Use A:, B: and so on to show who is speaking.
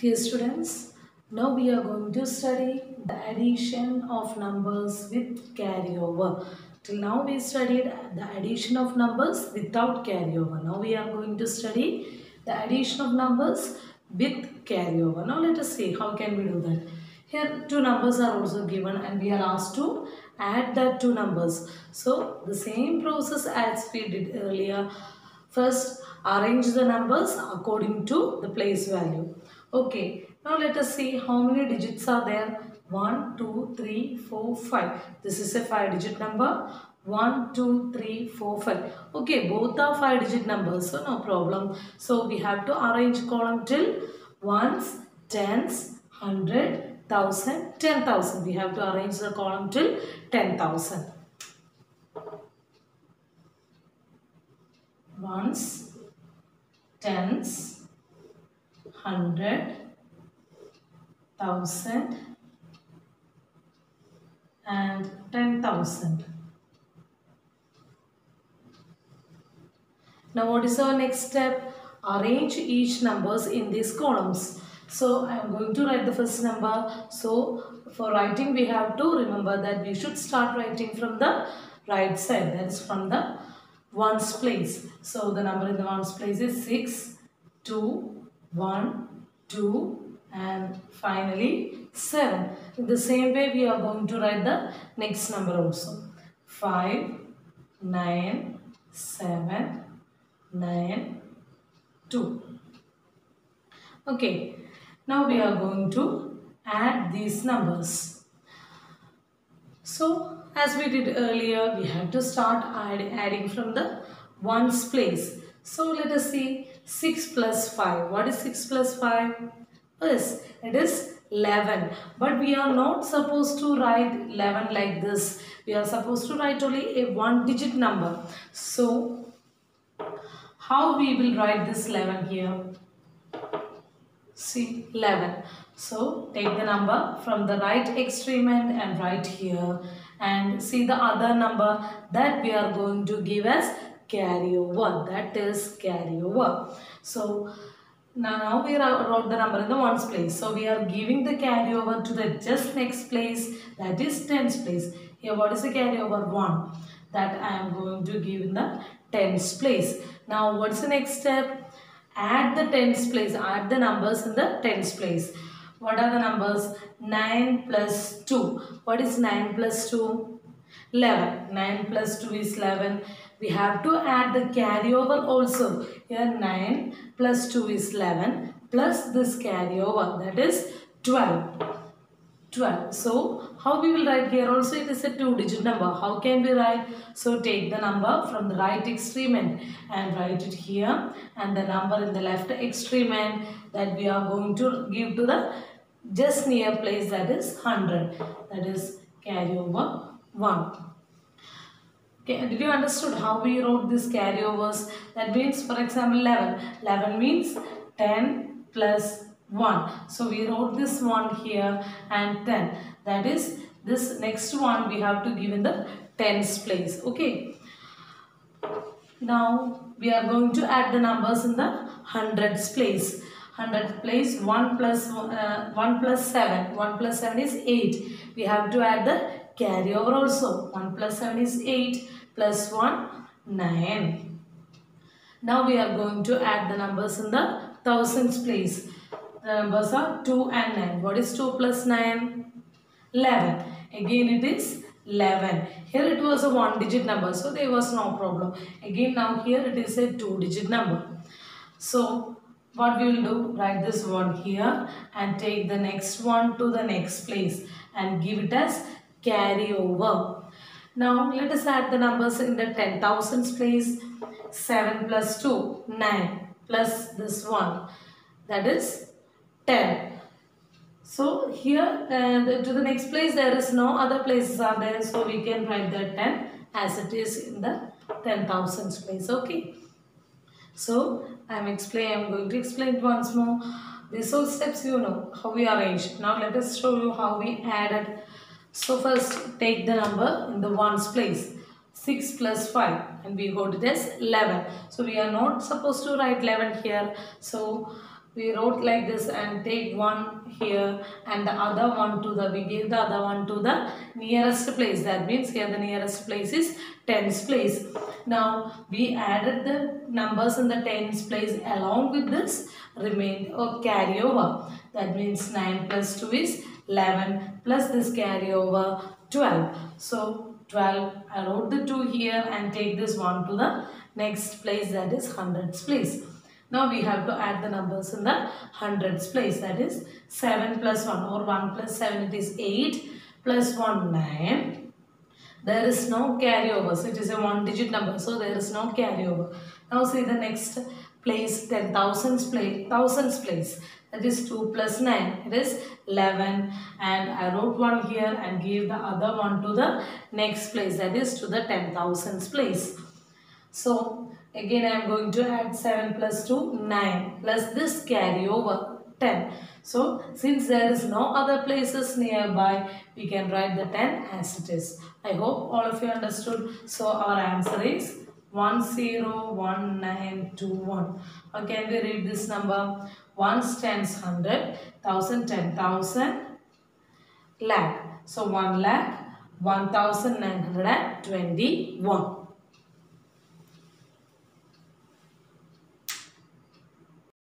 A: Dear students, now we are going to study the addition of numbers with carryover. Till now we studied the addition of numbers without carryover. Now we are going to study the addition of numbers with carryover. Now let us see how can we do that. Here two numbers are also given and we are asked to add that two numbers. So the same process as we did earlier. First, arrange the numbers according to the place value. Okay, now let us see how many digits are there. 1, 2, 3, 4, 5. This is a 5-digit number. 1, 2, 3, 4, 5. Okay, both are 5-digit numbers, so no problem. So we have to arrange column till ones, tens, 100, 1000, 10,000. We have to arrange the column till 10,000. Ones, tens, 100, 1000 and 10,000. Now what is our next step? Arrange each numbers in these columns. So I am going to write the first number. So for writing we have to remember that we should start writing from the right side. That is from the ones place. So the number in the ones place is 6, 2, 1, 2 and finally 7. In the same way we are going to write the next number also. 5, 9, 7, 9, 2. Okay, now we are going to add these numbers. So as we did earlier, we have to start adding from the ones place. So let us see 6 plus 5. What is 6 plus 5? Yes, it is 11. But we are not supposed to write 11 like this. We are supposed to write only a 1-digit number. So how we will write this 11 here? See 11. So take the number from the right extreme end and write here. And see the other number that we are going to give as carryover. That is carryover. So now we wrote the number in the ones place. So we are giving the carryover to the just next place, that is tens place. Here what is the carryover? 1. That I am going to give in the tens place. Now what's the next step? Add the tens place. Add the numbers in the tens place. What are the numbers? 9 plus 2. What is 9 plus 2? 11. 9 plus 2 is 11. We have to add the carryover also. Here 9 plus 2 is 11 plus this carryover, that is 12. 12. So how we will write here also? It is a 2-digit number. How can we write? So take the number from the right extreme end and write it here, and the number in the left extreme end that we are going to give to the just near place, that is 100. That is carryover 1. Okay, did you understood how we wrote these carryovers? That means, for example, 11. 11 means 10 plus 1. So we wrote this one here and 10. That is, this next one we have to give in the tens place. Okay. Now we are going to add the numbers in the hundreds place. 100th place, 1 plus 7. 1 plus 7 is 8. We have to add the carryover also. 1 plus 7 is 8 plus 1, 9. Now we are going to add the numbers in the thousands place. The numbers are 2 and 9. What is 2 plus 9? 11. Again it is 11. Here it was a 1-digit number, so there was no problem. Again now here it is a 2-digit number. So what we will do? Write this one here and take the next one to the next place and give it as carryover. Now let us add the numbers in the 10,000s place. 7 plus 2, 9 plus this one, that is 10. So here to the next place there is no other places are there, so we can write that 10 as it is in the 10,000s place. Okay. So I am going to explain it once more. These all steps you know how we arrange. Now let us show you how we added. So first take the number in the ones place. 6 plus 5 and we got it as 11. So we are not supposed to write 11 here. So we wrote like this and take one here and the other one to the, we gave the other one to the nearest place. That means here the nearest place is tens place. Now we added the numbers in the tens place along with this remain or carry over. That means 9 plus 2 is 11 plus this carry over 12. So 12, I wrote the 2 here and take this one to the next place, that is hundreds place. Now we have to add the numbers in the hundreds place, that is 7 plus 1 or 1 plus 7, it is 8 plus 1 9. There is no carryover, so it is a one digit number, so there is no carryover. Now see the next place, 10,000s place, thousands place, that is 2 plus 9, it is 11, and I wrote one here and gave the other one to the next place, that is to the 10,000s place. So again I am going to add 7 plus 2, 9 plus this carryover 10. So since there is no other places nearby, we can write the 10 as it is. I hope all of you understood. So our answer is 101921. Or can we read this number? Ones, tens, 100, 1000, 10,000, lakh. So 1 lakh 1921.